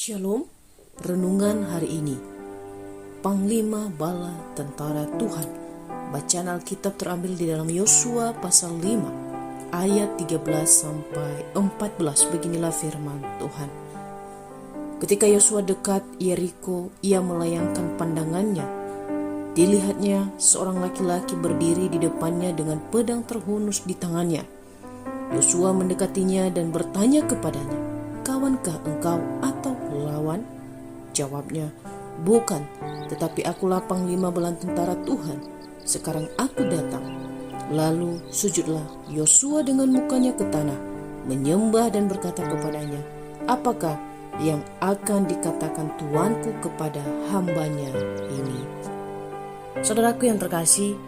Shalom, renungan hari ini. Panglima Bala Tentara Tuhan. Bacaan Alkitab terambil di dalam Yosua pasal 5 ayat 13 sampai 14. Beginilah firman Tuhan. Ketika Yosua dekat Yeriko, ia melayangkan pandangannya. Dilihatnya seorang laki-laki berdiri di depannya dengan pedang terhunus di tangannya. Yosua mendekatinya dan bertanya kepadanya, "Kawankah engkau atau lawan?" Jawabnya, "Bukan, tetapi akulah panglima bala tentara Tuhan. Sekarang aku datang." Lalu sujudlah Yosua dengan mukanya ke tanah, menyembah dan berkata kepadanya, "Apakah yang akan dikatakan tuanku kepada hambanya ini?" Saudaraku yang terkasih,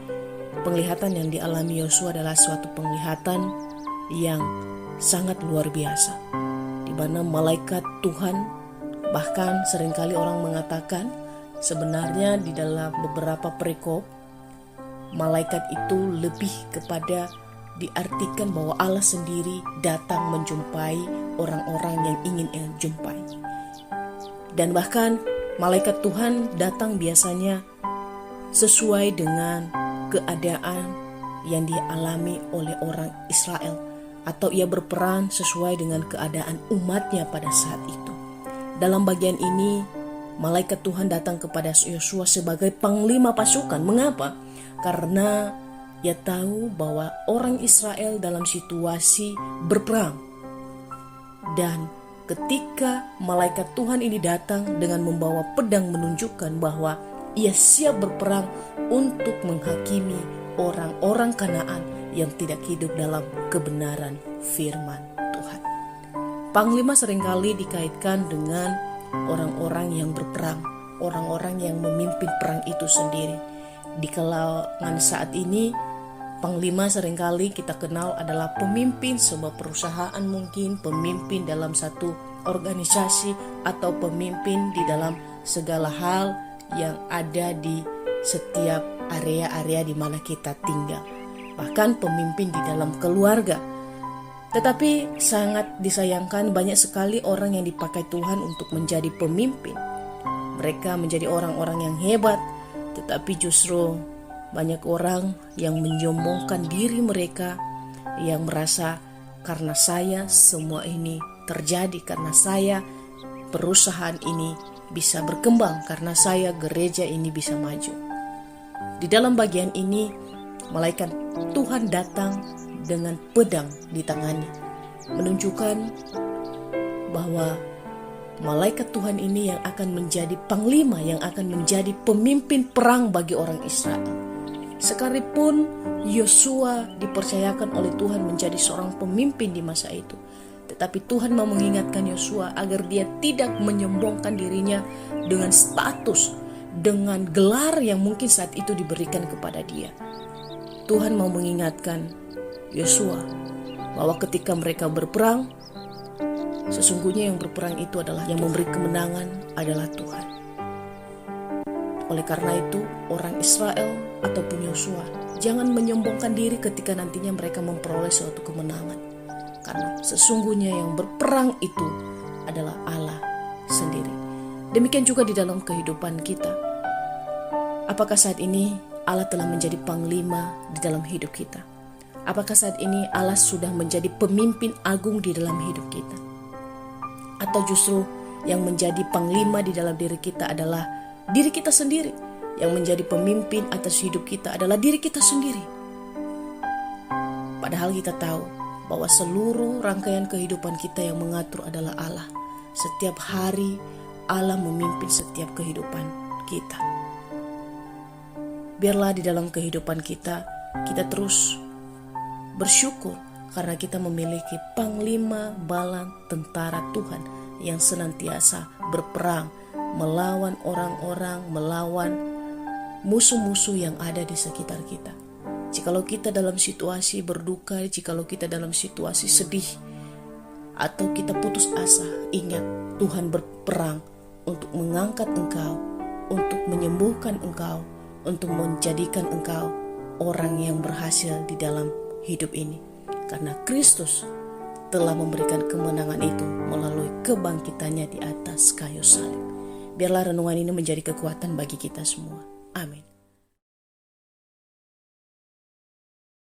penglihatan yang dialami Yosua adalah suatu penglihatan yang sangat luar biasa, di mana malaikat Tuhan, bahkan seringkali orang mengatakan sebenarnya di dalam beberapa perikop malaikat itu lebih kepada diartikan bahwa Allah sendiri datang menjumpai orang-orang yang ingin jumpai. Dan bahkan malaikat Tuhan datang biasanya sesuai dengan keadaan yang dialami oleh orang Israel, atau ia berperan sesuai dengan keadaan umatnya pada saat itu. Dalam bagian ini, malaikat Tuhan datang kepada Yosua sebagai panglima pasukan. Mengapa? Karena ia tahu bahwa orang Israel dalam situasi berperang. Dan ketika malaikat Tuhan ini datang dengan membawa pedang, menunjukkan bahwa ia siap berperang untuk menghakimi orang-orang Kanaan yang tidak hidup dalam kebenaran firman Tuhan. Panglima seringkali dikaitkan dengan orang-orang yang berperang, orang-orang yang memimpin perang itu sendiri. Di kalangan saat ini, panglima seringkali kita kenal adalah pemimpin sebuah perusahaan, mungkin pemimpin dalam satu organisasi, atau pemimpin di dalam segala hal yang ada di setiap area-area di mana kita tinggal. Bahkan pemimpin di dalam keluarga. Tetapi sangat disayangkan, banyak sekali orang yang dipakai Tuhan untuk menjadi pemimpin. Mereka menjadi orang-orang yang hebat, tetapi justru banyak orang yang menyombongkan diri mereka, yang merasa karena saya semua ini terjadi, karena saya perusahaan ini bisa berkembang, karena saya gereja ini bisa maju. Di dalam bagian ini, malaikat Tuhan datang dengan pedang di tangannya, menunjukkan bahwa malaikat Tuhan ini yang akan menjadi panglima, yang akan menjadi pemimpin perang bagi orang Israel. Sekalipun Yosua dipercayakan oleh Tuhan menjadi seorang pemimpin di masa itu, tetapi Tuhan mau mengingatkan Yosua agar dia tidak menyombongkan dirinya dengan status, dengan gelar yang mungkin saat itu diberikan kepada dia. Tuhan mau mengingatkan Yosua bahwa ketika mereka berperang, sesungguhnya yang berperang itu adalah, yang memberi kemenangan adalah Tuhan. Oleh karena itu, orang Israel ataupun Yosua jangan menyombongkan diri ketika nantinya mereka memperoleh suatu kemenangan, karena sesungguhnya yang berperang itu adalah Allah sendiri. Demikian juga di dalam kehidupan kita. Apakah saat ini Allah telah menjadi panglima di dalam hidup kita? Apakah saat ini Allah sudah menjadi pemimpin agung di dalam hidup kita? Atau justru yang menjadi panglima di dalam diri kita adalah diri kita sendiri? Yang menjadi pemimpin atas hidup kita adalah diri kita sendiri. Padahal kita tahu bahwa seluruh rangkaian kehidupan kita yang mengatur adalah Allah. Setiap hari Allah memimpin setiap kehidupan kita. Biarlah di dalam kehidupan kita terus bersyukur karena kita memiliki panglima bala tentara Tuhan yang senantiasa berperang melawan orang-orang, melawan musuh-musuh yang ada di sekitar kita. Jikalau kita dalam situasi berduka, jikalau kita dalam situasi sedih, atau kita putus asa, ingat Tuhan berperang untuk mengangkat engkau, untuk menyembuhkan engkau, untuk menjadikan engkau orang yang berhasil di dalam hidup ini. Karena Kristus telah memberikan kemenangan itu melalui kebangkitannya di atas kayu salib. Biarlah renungan ini menjadi kekuatan bagi kita semua. Amin.